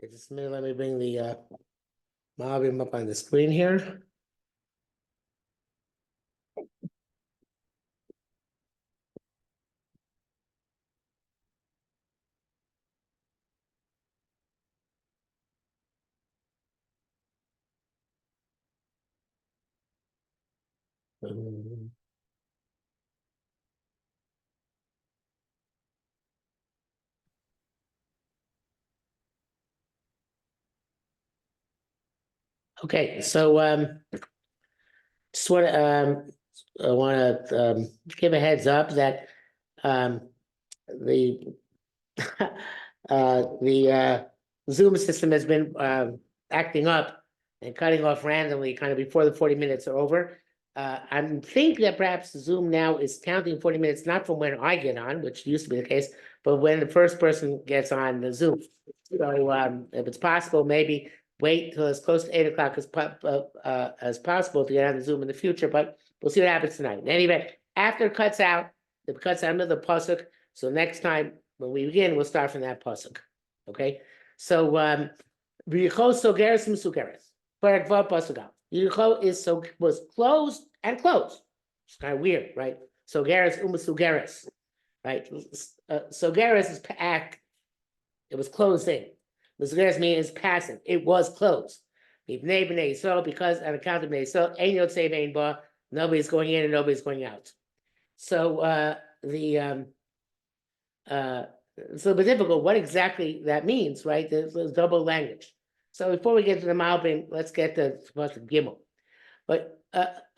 Just a minute, let me bring the Malbim up on the screen here. Okay, so just want to I want to give a heads up that the the Zoom system has been acting up and cutting off randomly, kind of before the 40 minutes are over. I think that perhaps Zoom now is counting 40 minutes, not from when I get on, which used to be the case, but when the first person gets on the Zoom. So if it's possible, maybe wait till as close to 8 o'clock as possible to get on the Zoom in the future, but we'll see what happens tonight. In any event, after it cuts out another pasuk. So next time when we begin, we'll start from that pasuk. Okay. So Yericho sogeres musugeres. Parak vav pasuk al. Yericho was closed and closed. It's kind of weird, right? Sogeres umusugeres, right? Sogeres is act. It was closed in. Musugeres means passive. It was closed. Because on account of Bnei Yisrael, ein yotzei ve'ein ba. Nobody's going in and nobody's going out. So it's a little bit difficult what exactly that means, right? There's double language. So before we get to the Malbim, let's get to the Gimel. But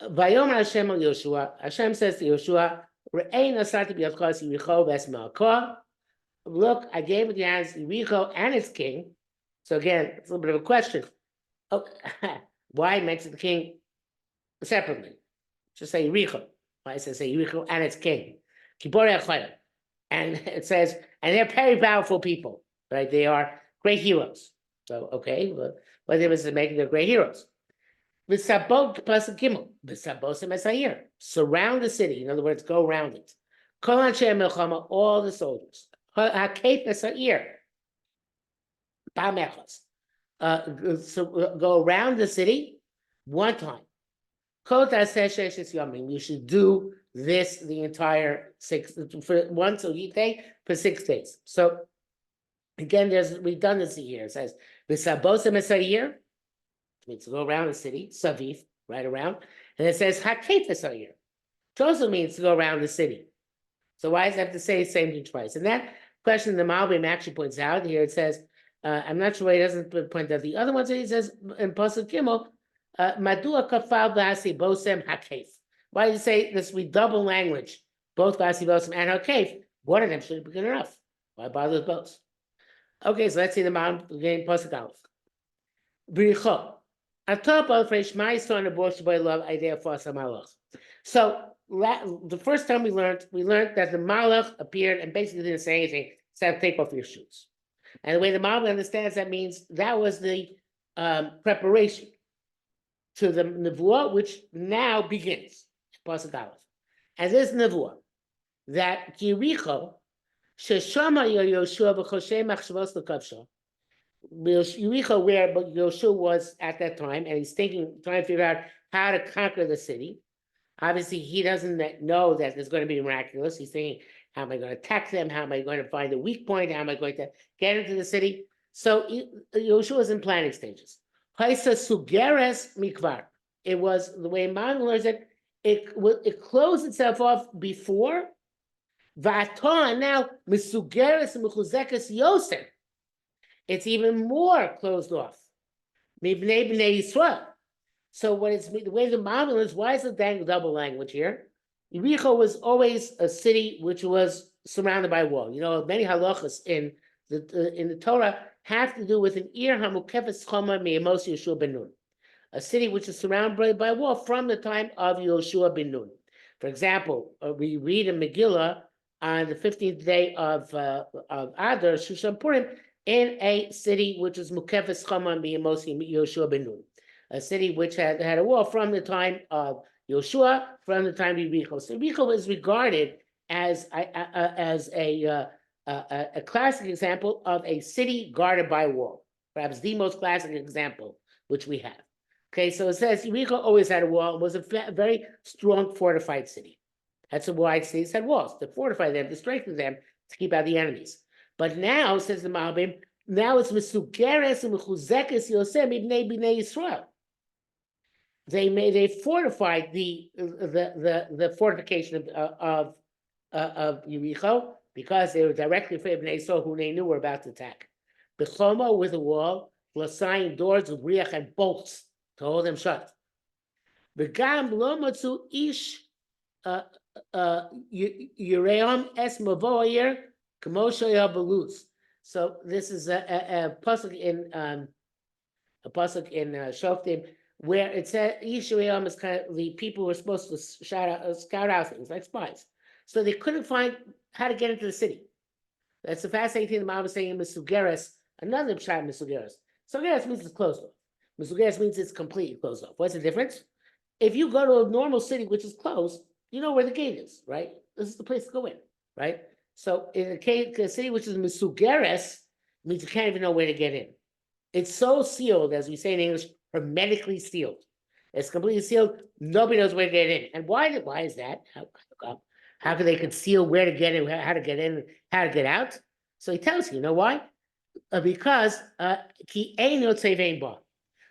Vayomer Hashem al Yehoshua, Hashem says to Yehoshua, Re'ein asati b'yadcha Yericho v'es melachah. Look, I gave it to your hands Yericho and its king. So again, it's a little bit of a question. Okay. Why mention the king separately? Just say Yericho. Why does it say Yericho and its king? Kiborei Achayim. And it says, and they're very powerful people, right? They are great heroes. So, okay, what difference does it make? They're great heroes. Surround the city. In other words, go around it. All the soldiers. So go around the city one time. You should do this the entire 6 for once a day for 6 days. So again, there's redundancy here. It says v'sabosim esayir, means to go around the city, saviv, right around, and it says hakef esayir, which also means to go around the city. So why does it have to say the same thing twice? And that question the Malbim actually points out here. It says, I'm not sure why he doesn't point out the other ones. He says in Pasuk Gimel, Madua kafal v'asi bosem hakef. Why do you say this redouble language, both v'asi bosem and hakef? One of them should be good enough. Why bother with both? Okay, so let's see the Malbim again. Pasuk Aleph. Yericho. Atop of Shema Yisrael and abortion by love idea for malach. So the first time we learned that the malach appeared and basically didn't say anything except take off your shoes. And the way the Malbim understands that means that was the preparation to the nevuah, which now begins. Pasuk Aleph. And this nevuah that Yericho sheshama Yehoshua v'choshe machshavos l'kavsha. Yericho, where Yehoshua was at that time, and he's trying to figure out how to conquer the city. Obviously, he doesn't know that there's going to be miraculous. He's thinking, how am I going to attack them? How am I going to find a weak point? How am I going to get into the city? So Yehoshua is in planning stages. Haisa sugeres mikvar. It was the way Malbim learns it. It closed itself off before. V'ata now misugeres mechuzekes yosef. It's even more closed off. Mibnei bnei Yisrael. So what it's the way the Malbim is, why is the double language here? Yericho was always a city which was surrounded by a wall. You know, many halachas in the Torah have to do with an ir hamukefes choma me'emos Yehoshua ben Nun, a city which is surrounded by a wall from the time of Yehoshua ben Nun. For example, we read in Megillah on the 15th day of Adar, Shushan Purim, in a city which is mukefes choma me'emos Yehoshua ben Nun, a city which had a wall from the time of Yehoshua, from the time of Yericho. So Yericho is regarded as a classic example of a city guarded by a wall. perhaps the most classic example which we have. Okay, so it says Yericho always had a wall, was a very strong fortified city. That's why cities had walls, to fortify them, to strengthen them, to keep out the enemies. But now, says the Malbim, now it's Mesugeres and Mechuzekes Yosem Ibnei Bnei Yisrael. They fortified the fortification of Yericho because they were directly afraid of Bnei Yisrael, who they knew were about to attack. Bechoma with a wall, Lasayin doors with riach and bolts to hold them shut. V'gam lo matzu ish Yiream es mavoyer k'moshe yabaluz. So this is a pasuk in Shoftim where it says ish Yiream is kind of the people who are supposed to scout out things like spies. So they couldn't find how to get into the city. That's the fascinating thing the Mom was saying in Mesugeres, another pshat Mesugeres. Mesugeres means it's closed off. Mesugeres means it's completely closed off. What's the difference? If you go to a normal city which is closed, you know where the gate is, right? This is the place to go in, right? So in a city which is Mesugeres, means you can't even know where to get in. It's so sealed, as we say in English, hermetically sealed. It's completely sealed. Nobody knows where to get in. And why is that? How can they conceal where to get in, how to get in, how to get out? So he tells you know why? Because ki ein yotzei vein ba.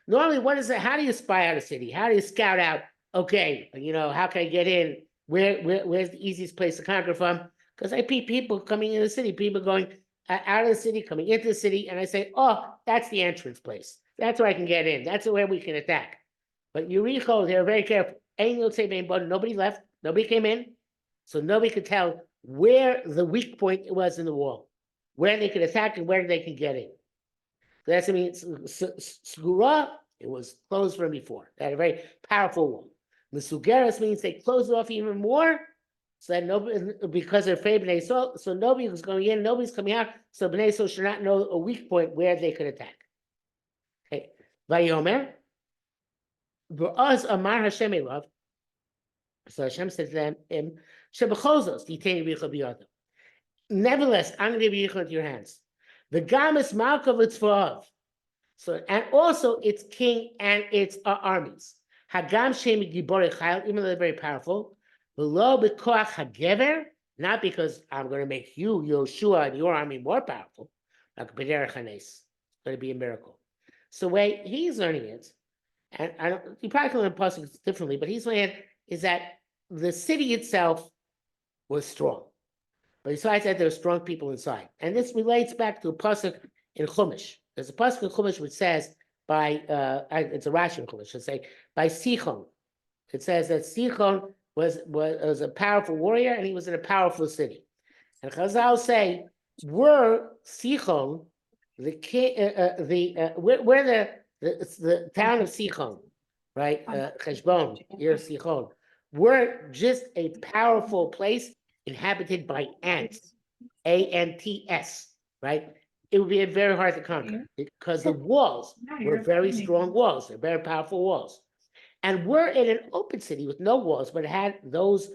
Normally, what is it? How do you spy out a city? How do you scout out? Okay, how can I get in? Where's the easiest place to conquer from? Because I see people coming in the city, people going out of the city, coming into the city, and I say, oh, that's the entrance place. That's where I can get in. That's where we can attack. But Yericho, they're very careful. Ein yotzei vein ba. Nobody left. Nobody came in. So nobody could tell where the weak point was in the wall, where they could attack and where they could get in. So that's, Sgura, it was closed from before. They had a very powerful wall. Mesugeres means they closed it off even more, so that nobody, because they're afraid of Bnei Yisrael, so nobody was going in, nobody's coming out, so Bnei Yisrael should not know a weak point where they could attack. Okay. Vayomer, V'oz Amar Hashem Elav. So Hashem said to them, Shebechozos, detain Yericho biyado. Nevertheless, I'm going to give Yericho into your hands. The Gamis Malkov Litzvav. So, and also its king and its armies. Hagam Shem Gibore Chayil, even though they're very powerful. Below Bekoach Hagever, not because I'm going to make you, Yehoshua, and your army more powerful. Like B'derech Hanes. It's going to be a miracle. So the way he's learning it, and you probably can learn pasuk differently, but he's learning it, is that the city itself was strong. But besides that, there were strong people inside. And this relates back to a pasuk in Chumash. There's a pasuk in Chumash which says it's a Rashi in Chumash, should say, by Sichon. It says that Sichon was a powerful warrior and he was in a powerful city. And Chazal say, were Sichon, the town of Sichon, right? Cheshbon, here Sichon, were just a powerful place inhabited by ants, ants, right? It would be very hard to conquer because the walls were very strong walls. They're very powerful walls. And we're in an open city with no walls, but it had those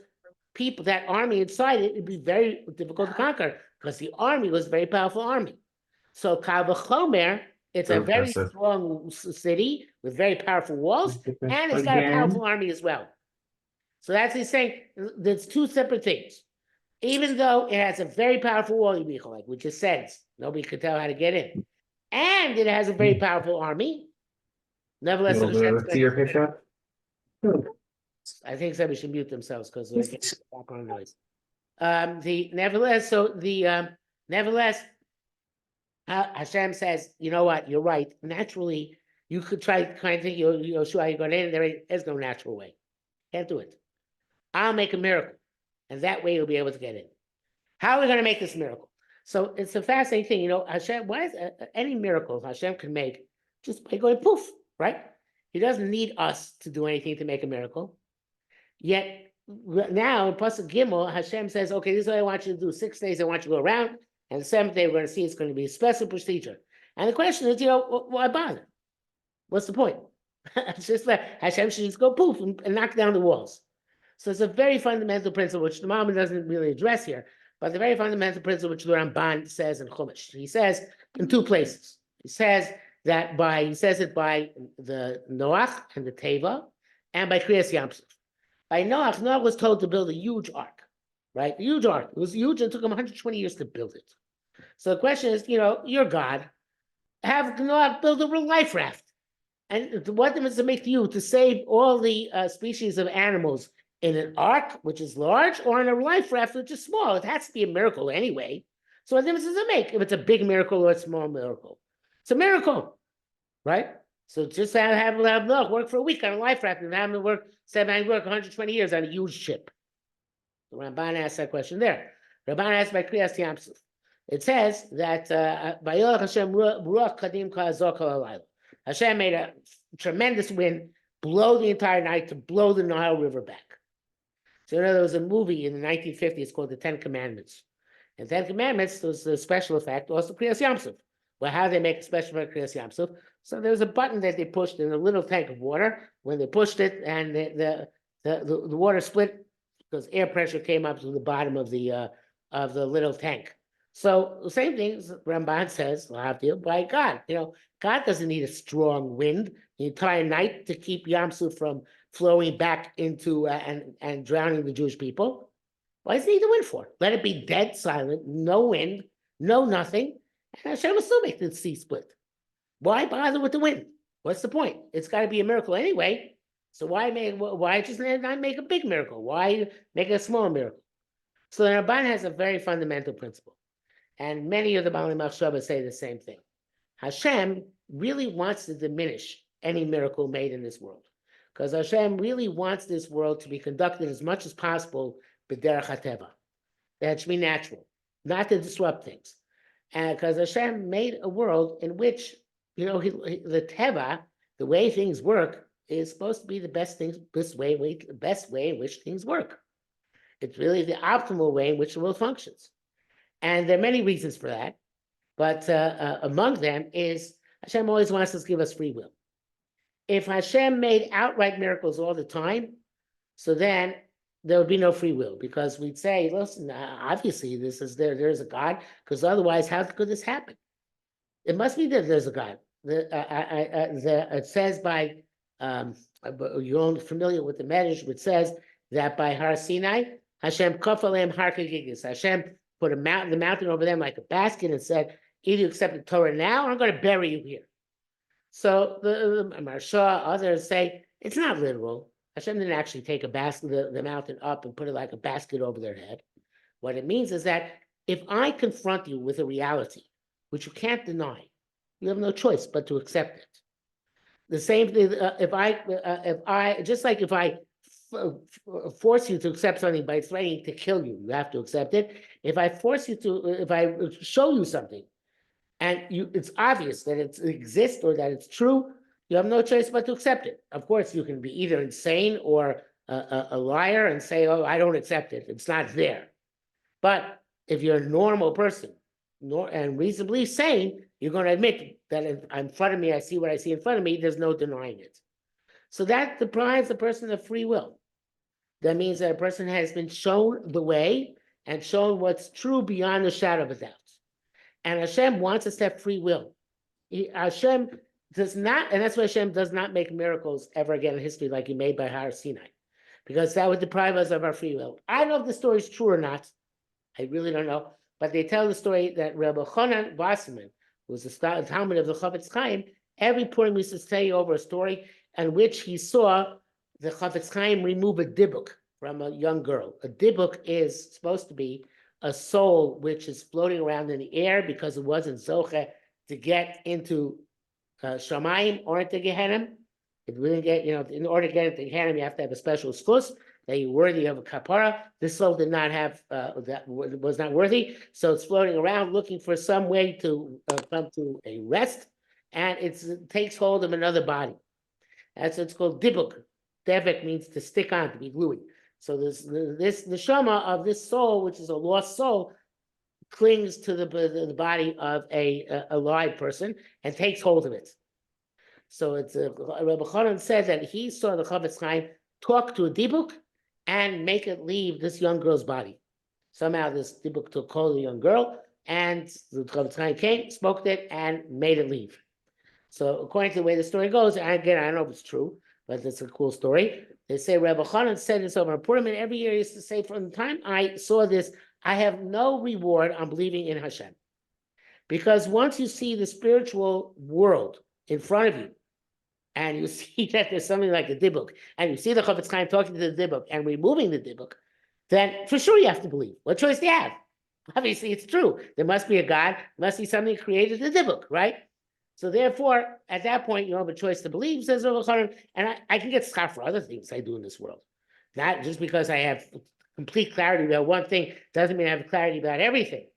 people, that army inside it, it'd be very difficult to conquer because the army was a very powerful army. So Kal V'chomer, it's a very strong city with very powerful walls, and it's got a powerful army as well. So that's he's saying there's two separate things. Even though it has a very powerful wall, like we just said, nobody could tell how to get in. And it has a very powerful army. Nevertheless, see your picture? I think somebody should mute themselves because they get background noise. Nevertheless, Hashem says, you know what, you're right. Naturally, you could try kind of think, Yehoshua, you're going in, there is no natural way. Can't do it. I'll make a miracle. And that way you'll be able to get in. How are we going to make this miracle? So it's a fascinating thing. Hashem, why is any miracle Hashem can make just by going poof, right? He doesn't need us to do anything to make a miracle. Yet now in Pasuk Gimel, Hashem says, okay, this is what I want you to do. 6 days I want you to go around. And the 7th day we're going to see it's going to be a special procedure. And the question is, why bother? What's the point? It's just that Hashem should just go poof and knock down the walls. So it's a very fundamental principle, which the Malbim doesn't really address here, but the very fundamental principle which the Ramban says in Chumash. He says in 2 places. He says that he says it by the Noach and the Teva, and by Kriyas Yamsuf. By Noach was told to build a huge ark, right? A huge ark. It was huge, and it took him 120 years to build it. So the question is, you're God, have Noach build a life raft. And what does it make to you to save all the species of animals in an ark, which is large, or in a life raft, which is small? It has to be a miracle anyway. So what difference does it make if it's a big miracle or a small miracle? It's a miracle, right? So just have Noach work for a week on a life raft and have him work 120 years on a huge ship. The Ramban asked that question there. Ramban asked by Kriyas Yamsuf. It says that Hashem made a tremendous wind blow the entire night to blow the Nile River back. So there was a movie in the 1950s called The Ten Commandments. And Ten Commandments was a special effect, also Kriyas Yamsuf. Well, how do they make a special effect Kriyas Yamsuf? So there was a button that they pushed in a little tank of water. When they pushed it, and the water split because air pressure came up to the bottom of the little tank. So the same thing Ramban says, by God. God doesn't need a strong wind the entire night to keep Yamsuf from flowing back into and drowning the Jewish people. Why does he need the wind for? Let it be dead silent, no wind, no nothing, and Hashem will still make the sea split. Why bother with the wind? What's the point? It's got to be a miracle anyway. So why just not make a big miracle? Why make a small miracle? So the Ramban has a very fundamental principle. And many of the Malbim Machshava say the same thing. Hashem really wants to diminish any miracle made in this world. Because Hashem really wants this world to be conducted as much as possible b'derech hateva. That should be natural, not to disrupt things. And because Hashem made a world in which, the teva, the way things work, is supposed to be the best way in which things work. It's really the optimal way in which the world functions. And there are many reasons for that, but among them is Hashem always wants to give us free will. If Hashem made outright miracles all the time, so then there would be no free will, because we'd say, listen, obviously there's a God, because otherwise how could this happen? It must be that there's a God. It says by, you're all familiar with the Medrash, which says that by Har Sinai, Hashem kafalem har kagigis. Hashem put the mountain over them like a basket and said, either you accept the Torah now or I'm going to bury you here. So the Marsha, others say, it's not literal. Hashem didn't actually take the mountain up and put it like a basket over their head. What it means is that if I confront you with a reality, which you can't deny, you have no choice but to accept it. The same thing, if I force you to accept something by threatening to kill you, you have to accept it. If I show you something, and it's obvious that it exists or that it's true, you have no choice but to accept it. Of course, you can be either insane or a liar and say, oh, I don't accept it. It's not there. But if you're a normal person and reasonably sane, you're going to admit that in front of me, I see what I see in front of me. There's no denying it. So that deprives the person of free will. That means that a person has been shown the way and shown what's true beyond a shadow of a doubt. And Hashem wants us to have free will. Hashem does not, and that's why Hashem does not make miracles ever again in history like he made by Har Sinai, because that would deprive us of our free will. I don't know if the story is true or not. I really don't know. But they tell the story that Rabbi Chonan Wasserman, who was the Talmud of the Chafetz Chaim, every Purim used to tell you over a story in which he saw the Chafetz Chaim remove a dibuk from a young girl. A dibuk is supposed to be a soul which is floating around in the air because it wasn't zoche to get into Shamayim or into Gehenna. It wouldn't get, in order to get into Gehenna, you have to have a special schus that you're worthy of a kapara. This soul did not have, that was not worthy. So it's floating around looking for some way to come to a rest, and it takes hold of another body. That's what's called dibuk. Devik means to stick on, to be gluey. So this neshama of this soul, which is a lost soul, clings to the body of a live person and takes hold of it. So it's Rabbi Chanan said that he saw the Chafetz Chaim talk to a dibuk and make it leave this young girl's body. Somehow this dibuk took hold of the young girl, and the Chafetz Chaim came, spoke to it, and made it leave. So according to the way the story goes, and again, I don't know if it's true, but it's a cool story. They say Rebbe Chanan said this over in Purim, and every year he used to say, from the time I saw this, I have no reward on believing in Hashem. Because once you see the spiritual world in front of you, and you see that there's something like a dibuk, and you see the Chofetz Chaim talking to the dibuk and removing the dibuk, then for sure you have to believe. What choice do you have? Obviously, it's true. There must be a God, there must be something that created the dibuk, right? So therefore, at that point, you don't have a choice to believe, says Rav Chanan, and I can get schar for other things I do in this world. Not just because I have complete clarity about one thing doesn't mean I have clarity about everything,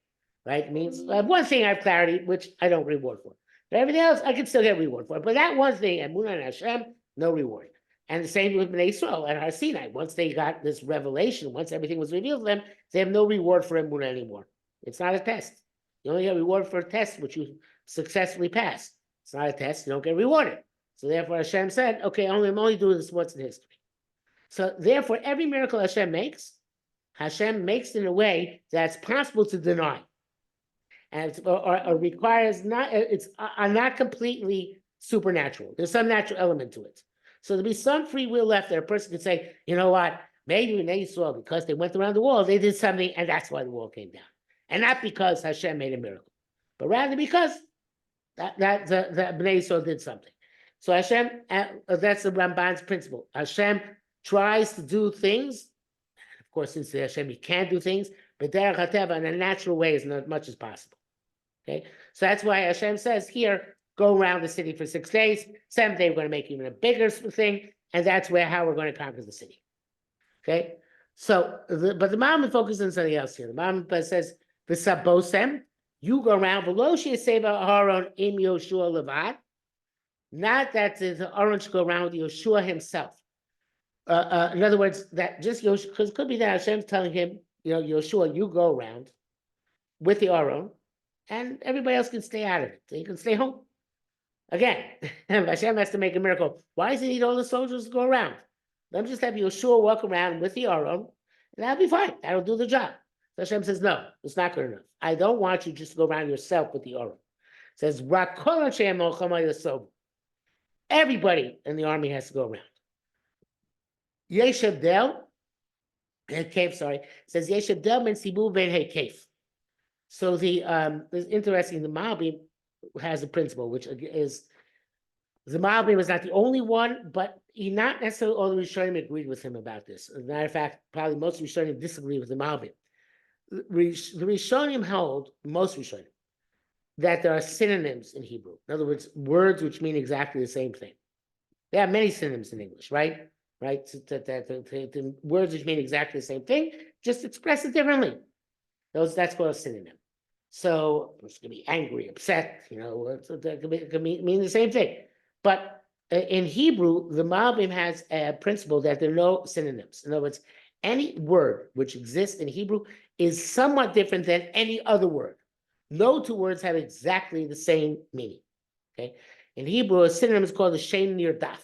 right? It means I have one thing I have clarity, which I don't reward for. But everything else, I can still get reward for. But that one thing, Emunah and Hashem, no reward. And the same with Bnei Yisrael and Har Sinai. Once they got this revelation, once everything was revealed to them, they have no reward for Emunah anymore. It's not a test. You only get reward for a test which you successfully pass. It's not a test, you don't get rewarded. So therefore Hashem said, okay, I'm only doing this once in history. So therefore, every miracle Hashem makes in a way that's possible to deny. And or requires not, it's not completely supernatural. There's some natural element to it. So there'll be some free will left that a person could say, you know what, maybe when they saw because they went around the wall, they did something, and that's why the wall came down. And not because Hashem made a miracle, but rather because that the Bnei Yisrael did something. So Hashem, that's the Ramban's principle. Hashem tries to do things. Of course, since the Hashem, he can't do things, but derech hateva, in a natural way, as much as possible. Okay, so that's why Hashem says here, go around the city for 6 days. 7th day, we're going to make even a bigger thing, and that's how we're going to conquer the city. Okay, so but the Malbim focuses on something else here. The Malbim says, "V'sabosem, you go around Veloshi Seva Aaron im Yehoshua levad." Not that the Aaron should go around with Yehoshua himself. In other words, that just Yehoshua, because it could be that Hashem's telling him, you know, Yehoshua, you go around with the Aaron, and everybody else can stay out of it. So you can stay home. Again, Hashem has to make a miracle. Why does he need all the soldiers to go around? Let him just have Yehoshua walk around with the Aaron, and that'll be fine. That'll do the job. So Hashem says, no, it's not good enough. I don't want you just to go around yourself with the Aaron. It says, everybody in the army has to go around. Yeshav Del, Hekef, sorry, says Yeshav Del ben Sibu ben Hekef. So it's interesting, the Malbim has a principle, which is, the Malbim is not the only one, but not necessarily all the Rishonim agreed with him about this. As a matter of fact, probably most Rishonim disagree with the Malbim. The Rishonim hold, most Rishonim, that there are synonyms in Hebrew. In other words, words which mean exactly the same thing. There are many synonyms in English, right? Right? The words which mean exactly the same thing, just express it differently. That's called a synonym. So it's going to be angry, upset, you know, it could mean the same thing. But in Hebrew, the Malbim has a principle that there are no synonyms. In other words, any word which exists in Hebrew is somewhat different than any other word. No two words have exactly the same meaning. Okay, in Hebrew, a synonym is called a shem nirdaf,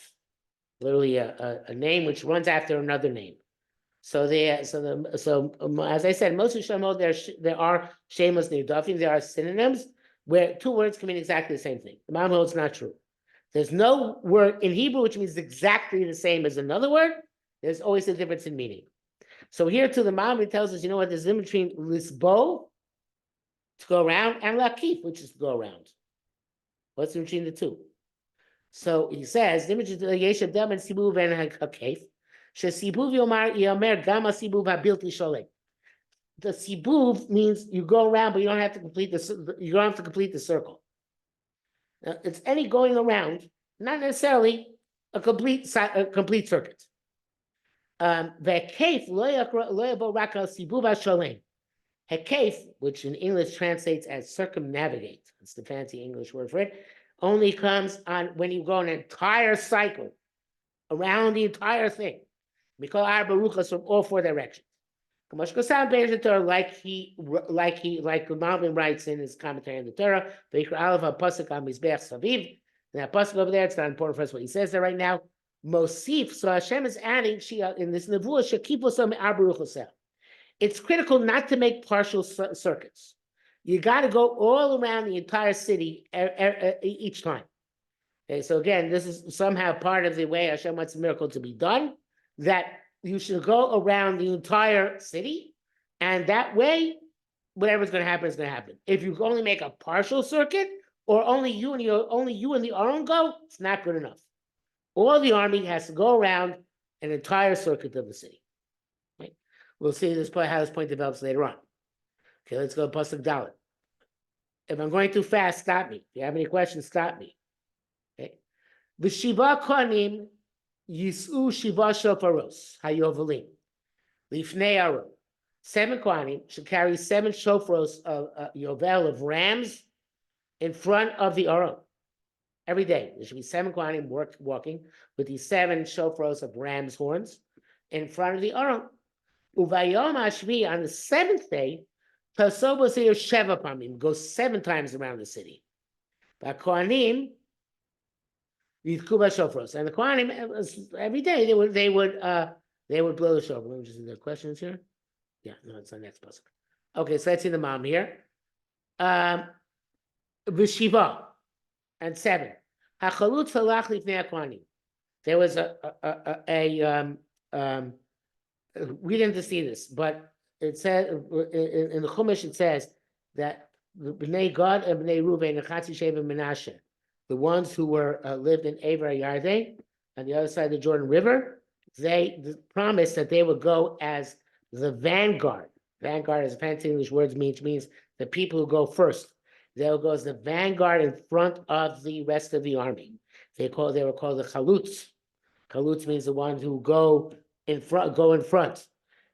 literally a name which runs after another name. So as I said, most of Shemot there are shemas nirdafim. There are synonyms where two words can mean exactly the same thing. The Malbim holds not true. There's no word in Hebrew which means exactly the same as another word. There's always a difference in meaning. So here too, the Malbim tells us, you know what, there's a difference between lisbo, to go around, and lakif, which is to go around. What's between the two? So he says, the Yeshav Del ben Sibuv and Hakef, Shesibuv Yomer Gama Sibuv Habilti Sholem. The Sibuv means you go around, but you don't have to complete the circle. It's any going around, not necessarily a complete circuit. Hekef lo yabo rak al sibuv hasholem. Hekef, which in English translates as circumnavigate, it's the fancy English word for it, only comes on when you go an entire cycle around the entire thing. We call our baruchas from all 4 directions. Like the Malbim writes in his commentary on the Torah, that pasuk over there, it's not important for us what he says there right now. Mosif, so Hashem is adding in this nevuah shekipos me'ar baruchosel. It's critical not to make partial circuits. You got to go all around the entire city each time. Okay, so again, this is somehow part of the way Hashem wants a miracle to be done, that you should go around the entire city, and that way, whatever's going to happen is going to happen. If you only make a partial circuit, or only you and the Aron go, it's not good enough. All the army has to go around an entire circuit of the city. Right? We'll see this point, how this point develops later on. Okay, let's go to Pasuk Dalet. If I'm going too fast, stop me. If you have any questions, stop me. Okay. The Shiva Kohanim Yis'u Shiva Shofaros Hayovalim Lifnei Aron. 7 Kohanim should carry 7 shofaros of Yovel of rams in front of the Aron. Every day, there should be 7 Kohanim walking with these 7 shofaros of ram's horns in front of the Aron. Uvayom Hashvi, on the 7th day, Tasobo Seir Sheva Pamim, goes 7 times around the city. But Kohanim Yitkuba shofaros, and the Kohanim every day they would blow the shofar. Let me just see the questions here. Yeah, no, it's the next pasuk. Okay, so let's see the mom here. V'shiva and 7. Hachalut falach lifnei Kohanim. There was we didn't see this, but it said in the Chumash it says that the Bnei Gad and Bnei Ruvain and Chatzi Sheva Menashe, the ones who were lived in Aver Yarden on the other side of the Jordan River, they promised that they would go as the vanguard. Vanguard, as fancy English words means the people who go first. They'll go as the vanguard in front of the rest of the army. They were called the chalutz. Chalutz means the ones who go in front.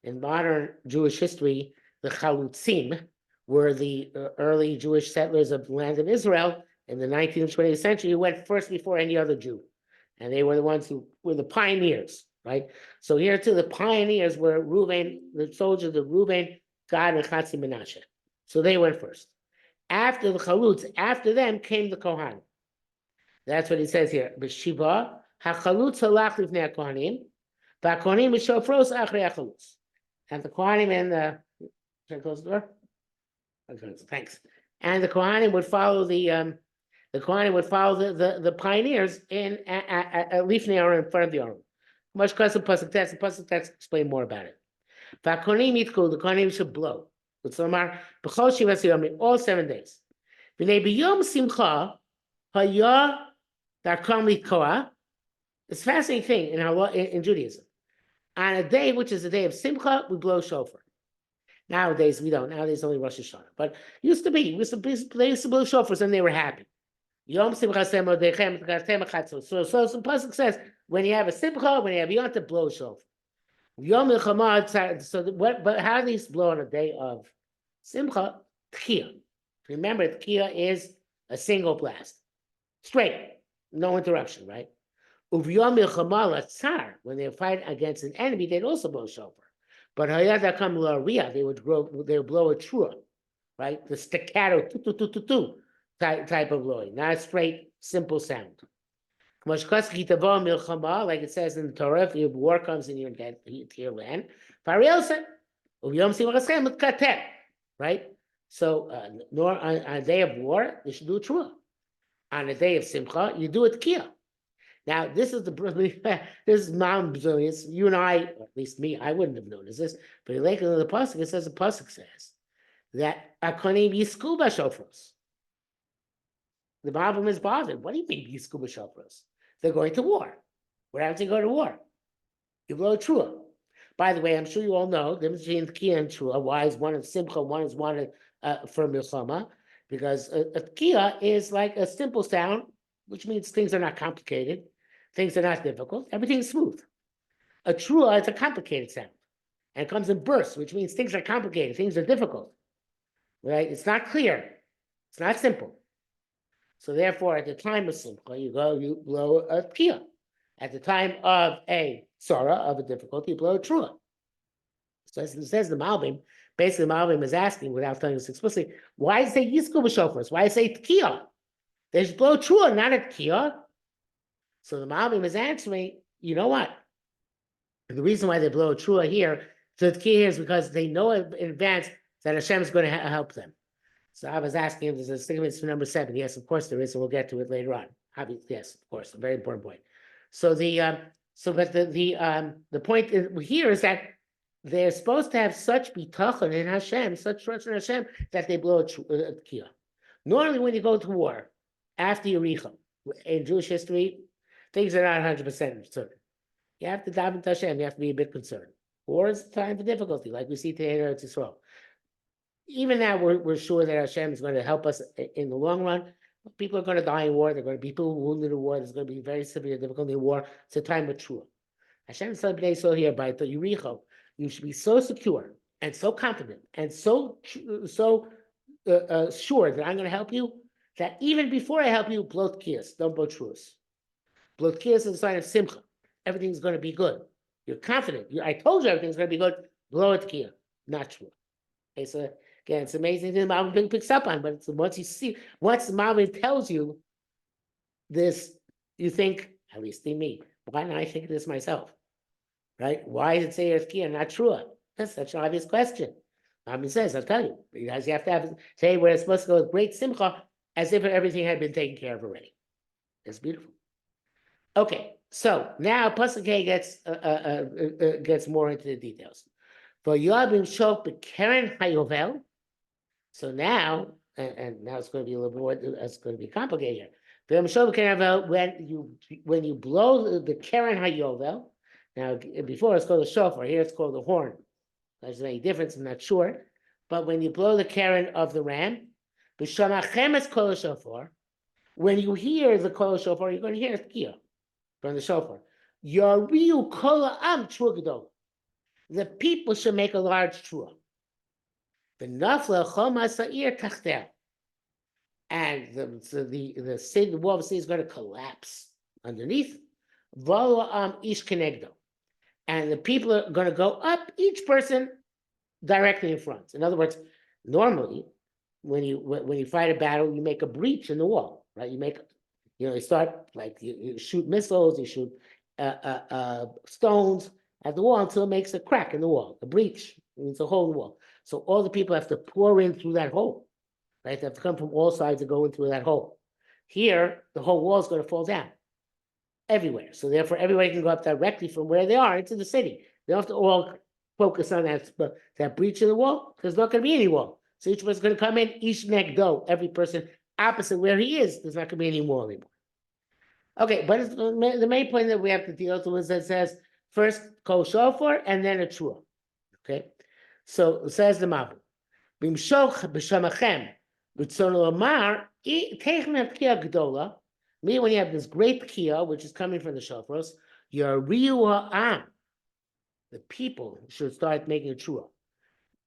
In modern Jewish history, the chalutzim were the early Jewish settlers of the land of Israel in the 19th and 20th century who went first before any other Jew. And they were the ones who were the pioneers, right? So here too, the pioneers were Reuven, the soldiers of Reuven, Gad, and Chatzi Menashe. So they went first. After the chalutz, after them came the Kohanim. That's what he says here. B'shiva, hachalutz halach lifnei Kohanim, v'Kohanim b'shofros achrei hachalutz. And the Kohanim and the, should I close the door? Okay, thanks. And the Kohanim would follow the pioneers in lifnei Aron, in front of the Aron. Much cause the pasuk text explain more about it. V'Kohanim yitku, the Kohanim should blow. All 7 days. It's a fascinating thing in Judaism. On a day which is the day of Simcha, we blow shofar. Nowadays we don't. Nowadays only Rosh Hashanah. But they used to blow shofars and they were happy. Yom Simcha so the pasuk says when you have a Simcha, when you have Yom to blow shofar. Yom Milchama, but how do these blow on a day of Simcha? Tchiyah. Remember, Tchiyah is a single blast. Straight, no interruption, right? Uv'yom Milchama Latzar, when they fight against an enemy, they'd also blow shofar. But Hayada Kam La'Riyah, they would blow a trua, right? The staccato, type of blowing, not a straight, simple sound. Like it says in the Torah, if war comes in to your land, right? So, nor on a day of war, you should do a trua. On a day of simcha, you do a tkiya. Now, this is Mount brilliance. You and I, or at least me, I wouldn't have noticed this, but later in the pasuk, it says the pasuk says that akonim yisku b'shofros. The Malbim is bothered. What do you mean yisku b'shofros? They're going to war. What happens to go to war? You blow a trua. By the way, I'm sure you all know the difference between tkiya and trua. Why is one of simcha, one is one for milchama? Because a tkiya is like a simple sound, which means things are not complicated, things are not difficult, everything's smooth. A trua is a complicated sound, and it comes in bursts, which means things are complicated, things are difficult, right? It's not clear, it's not simple. So therefore, at the time of simcha, you blow a tkiya. At the time of a sorah, of a difficulty, you blow a trua. So as it says the Malbim, basically the Malbim is asking, without telling us explicitly, why say yisku b'shofars? Why say tkiya? They should blow trua, not a tkiya. So the Malbim is answering, you know what? The reason why they blow a trua here, the tkiya here, is because they know in advance that Hashem is going to help them. So I was asking if there's a significance for number 7. Yes, of course there is, and we'll get to it later on. Yes, of course, a very important point. So but the point here is that they're supposed to have such bitachon in Hashem, such trust in Hashem, that they blow a tekiah. Normally, when you go to war after Yericho, in Jewish history, things are not 100% certain. You have to daven to Hashem. You have to be a bit concerned. War is a time for difficulty, like we see today in Eretz Yisrael. Even now, we're sure that Hashem is going to help us in the long run. People are going to die in war. There are going to be people wounded in war. There's going to be very severe difficulty in war. It's a time of truth. Hashem said so here by the Yericho, you should be so secure and so confident and so sure that I'm going to help you, that even before I help you, blow tkiyas, don't blow truas. Blow tkiyas is a sign of simcha. Everything's going to be good. You're confident. I told you everything's going to be good. Blow a tkiyah, not true. Okay, so again, it's amazing that Malbim picks up on, but once Malbim tells you this, you think, at least in me, why don't I think this myself? Right? Why does it say Tkiyah, not Trua? That's such an obvious question. Malbim says, I'll tell you, because you have to say where it's supposed to go with great simcha, as if everything had been taken care of already. It's beautiful. Okay, so now Pasuk K gets more into the details. For Yabim Shok Bekeren Hayovel. So now, and now it's going to be a little more. It's going to be complicated here. When you blow the Keren Hayovel. Now, before it's called the shofar. Here it's called the horn. There's any difference? I'm not sure. But when you blow the Keren of the ram, b'shamachem es kol shofar. When you hear the kol shofar, you're going to hear tkiyah from the shofar. Yariu kol am trugdo. The people should make a large trua. The nafla choma sa'ir tachtel, and the wall of the city is going to collapse underneath. V'lo am ish kenegdo, and the people are going to go up, each person directly in front. In other words, normally when you fight a battle, you make a breach in the wall, right? You start like you shoot missiles, you shoot stones at the wall until it makes a crack in the wall, a breach. It's a hole in the wall. So all the people have to pour in through that hole, right? They have to come from all sides to go in through that hole. Here, the whole wall is going to fall down everywhere. So therefore, everybody can go up directly from where they are into the city. They don't have to all focus on that breach in the wall. There's not going to be any wall. So each person's going to come in, each negdo, every person opposite where he is. There's not going to be any wall anymore. Okay, but the main point that we have to deal with is that it says first kol shofar and then a trua. Okay, so it says the Malbim, b'mshoch b'shamachem b'tzon l'omar teichem tkiyah gdola. Me, when you have this great tkiyah which is coming from the shofaros, yariu ha'am, the people should start making a trua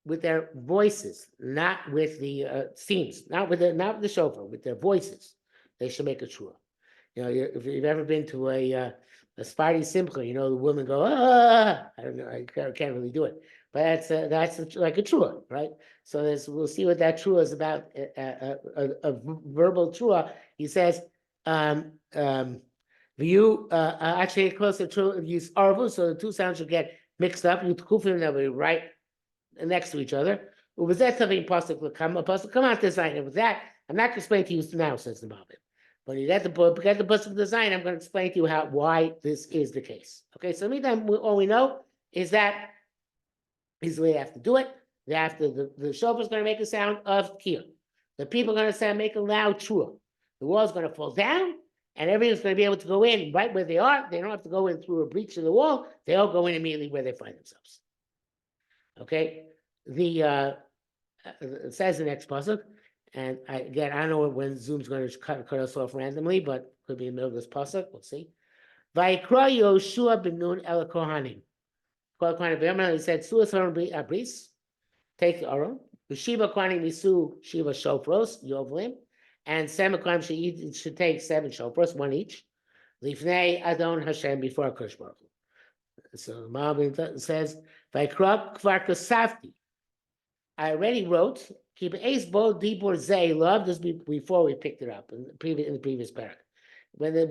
with their voices, not with the steams, not with the shofar, with their voices. They should make a trua. If you've ever been to a Sephardi simcha, the women go, ah, I don't know, I can't really do it, but that's like a trua, right? So we'll see what that trua is about. A verbal trua. He says, you actually close to trua use arvu, so the two sounds should get mixed up. You tkufim, they'll be right next to each other. Was that something pasuk will come? A pasuk come out design with that. I'm not going to explain to you now, says the Malbim. When you get the pasuk design, I'm going to explain to you why this is the case. Okay, so meantime, all we know is that is the way they have to do it. They have to the shofar is going to make a sound of tkiyah. The people are going to make a loud trua. The wall is going to fall down, and everyone's going to be able to go in right where they are. They don't have to go in through a breach in the wall. They all go in immediately where they find themselves. Okay, it says the next pasuk. And I don't know when Zoom's going to cut us off randomly, but could be in the middle of this pasuk. We'll see. Vayikra Yehoshua ben Nun el Kohanim. He said, "Suas abris, take the aron. Shiva kohanim misu shiva shofros yovlim, and 7 kohanim should take 7 shofros, 1 each. Lifnei Adon Hashem, before Kodesh Baruch Hu." So Malbim says, "Vayikra kvar kasavti." I already wrote. Keep ace bo dibor zay love this before we picked it up in the previous parak. When the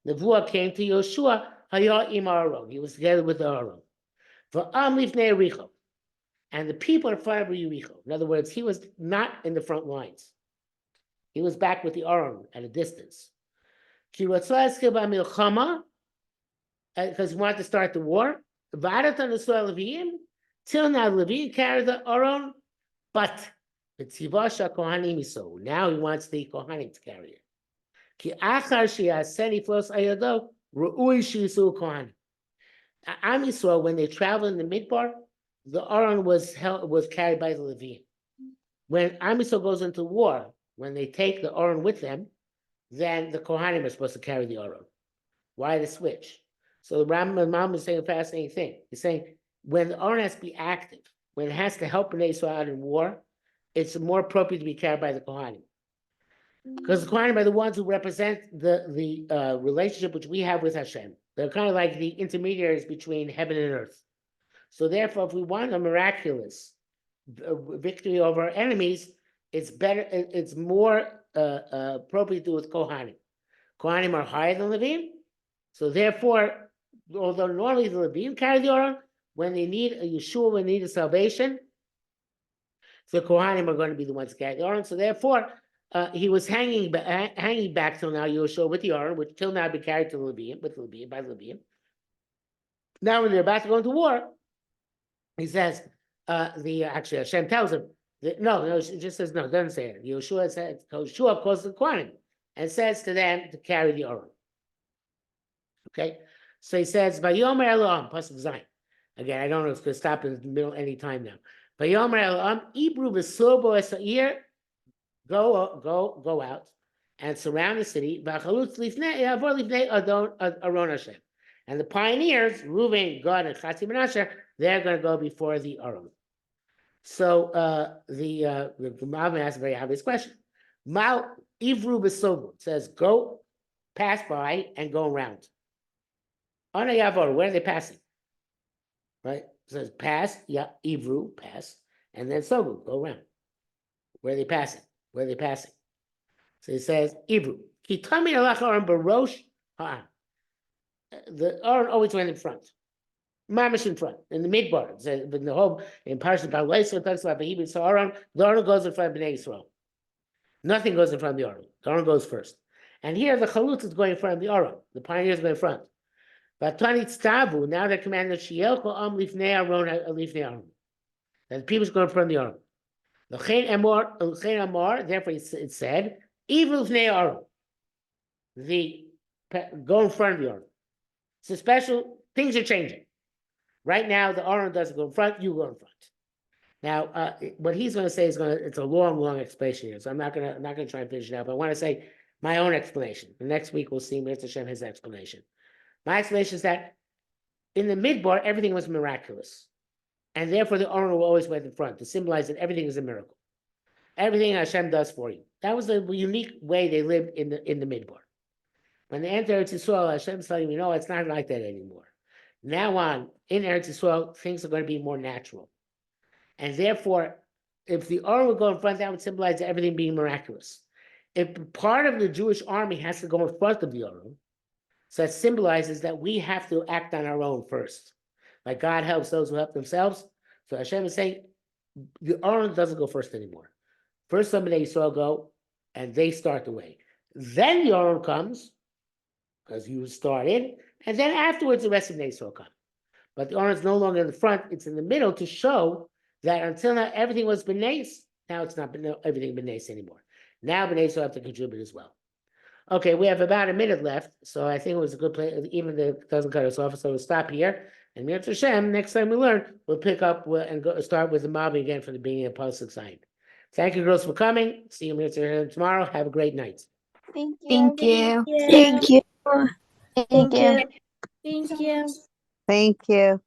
nevuah came to Yehoshua, hayah im Aaron, he was together with Aaron. For lifnei Yericho, and the people in front of Yericho. In other words, he was not in the front lines. He was back with the Aron at a distance. Because he wanted to start the war. Till now, Levi carried the Aron, but now he wants the Kohanim to carry it. Am Yisrael, when they travel in the Midbar, the Aron was carried by the Leviim. When Am Yisrael goes into war, when they take the Aron with them, then the Kohanim are supposed to carry the Aron. Why the switch? So the Malbim is saying a fascinating thing. He's saying when the Aron has to be active, when it has to help Bnei Yisrael out in war, it's more appropriate to be carried by the Kohanim. Because the Kohanim are the ones who represent the relationship which we have with Hashem. They're kind of like the intermediaries between heaven and earth. So therefore, if we want a miraculous victory over our enemies, it's better. It's more appropriate to do with Kohanim. Kohanim are higher than Levim, so therefore, although normally the Levim carry the Aron, when they need a Yeshua, when they need a salvation, the Kohanim are going to be the ones to carry the Aron. So therefore, he was hanging back till now Yehoshua with the Aron, which till now had been carried to the Levim, by the Levim. Now when they're about to go into war, he says, actually Hashem tells him, it just says, no, it doesn't say it. Yehoshua calls the Kohanim and says to them to carry the Aron. Okay, so he says, Vayomer Elohim, pasuk Zayin. Again, I don't know if it's going to stop in the middle any time now. Vayomer Elohim, Ibru v'sorbo esa'ir, go out and surround the city. And the pioneers, Reuben, Gad, and Chatzi Menashe, they're going to go before the Aron. So the Malbim asks a very obvious question. Mal Ivru b'sobu says, go, pass by, and go around. Ana Yavor, where are they passing? Right? It says pass, Ivru, pass, and then sobu, go around. Where are they passing? Where are they passing? So it says, Ivru. Kitami alach Aron barosh ha'am. The Aron always went in front. Mamish in front, in the midbar. It says, in the whole, in Parshat Balweiser, it talks about the Hebrew, so Aron, the Aron goes in front of Bnei Yisrael. Nothing goes in front of the Aron. The Aron goes first. And here the Chalutz is going in front of the Aron. The pioneers go in front. But Tani Tztavu, now they're commanded, Yericho lifnei Aron, lifnei Aron. And the people's going in front of the Aron. L'chein amar, therefore it said, evil lifnei Aron. Go in front of the Aron. It's a special, things are changing. Right now, the Aron doesn't go in front, you go in front. Now, what he's going to say it's a long explanation here, so I'm not going to try and finish it out, but I want to say my own explanation. The next week, we'll see Mr. Hashem his explanation. My explanation is that in the midbar, everything was miraculous. And therefore, the Aron will always went in front to symbolize that everything is a miracle. Everything Hashem does for you. That was the unique way they lived in the midbar. When they enter Eretz Yisrael, Hashem's telling you, no, it's not like that anymore. Now on, in Eretz Yisrael, things are going to be more natural. And therefore, if the Aron would go in front, that would symbolize everything being miraculous. If part of the Jewish army has to go in front of the Aron, so that symbolizes that we have to act on our own first. Like God helps those who help themselves. So Hashem is saying, the Aron doesn't go first anymore. First somebody Yisrael go, and they start the way. Then the Aron comes, because you started, and then afterwards the rest of the Yisrael come. But the Aron is no longer in the front, it's in the middle to show that until now everything was B'nais, now it's not everything B'nais anymore. Now B'nai Yisrael have to contribute as well. Okay, we have about a minute left, so I think it was a good place, even though it doesn't cut us off, so we'll stop here. And Mir Hashem, next time we learn, we'll pick up and start with the Malbim again from the beginning of pasuk Zayin. Thank you, girls, for coming. See you Mir Hashem tomorrow. Have a great night. Thank you. Thank you. Thank you. Thank you. Thank you. Thank you.